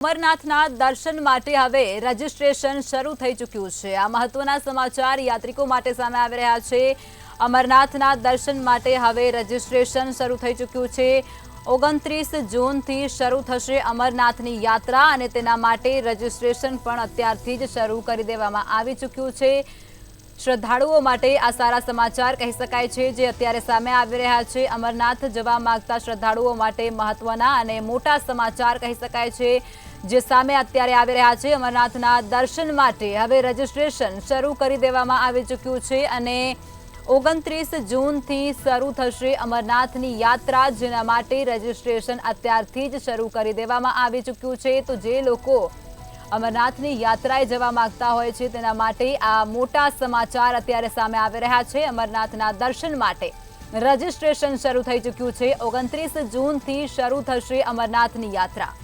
અમરનાથના દર્શન માટે હવે રજીસ્ટ્રેશન શરૂ થઈ ચૂક્યું છે। આ મહત્વના સમાચાર યાત્રિકો માટે સામે આવી રહ્યા છે। અમરનાથના દર્શન માટે હવે રજીસ્ટ્રેશન શરૂ થઈ ચૂક્યું છે। 29 જૂનથી શરૂ થશે અમરનાથની યાત્રા અને તેના માટે રજીસ્ટ્રેશન પણ અત્યારથી જ શરૂ કરી દેવામાં આવી ચૂક્યું છે। શ્રદ્ધાળુઓ માટે આ સારા સમાચાર કહી શકાય છે જે અત્યારે સામે આવી રહ્યા છે। અમરનાથ જવા માંગતા શ્રદ્ધાળુઓ માટે મહત્વના અને મોટા સમાચાર કહી શકાય છે જે સામે અત્યારે આવી રહ્યા છે। અમરનાથના દર્શન માટે હવે રજીસ્ટ્રેશન શરૂ કરી દેવામાં આવી ચૂક્યું છે અને 29 જૂનથી શરૂ થશે અમરનાથની યાત્રા, જેના માટે રજીસ્ટ્રેશન અત્યારથી જ શરૂ કરી દેવામાં આવી ચૂક્યું છે। તો જે લોકો અમરનાથની યાત્રાએ જવા માંગતા હોય છે તેના માટે આ મોટા સમાચાર અત્યારે સામે આવી રહ્યા છે। અમરનાથના દર્શન માટે રજીસ્ટ્રેશન શરૂ થઈ ચૂક્યું છે। 29 જૂનથી શરૂ થશે અમરનાથની યાત્રા।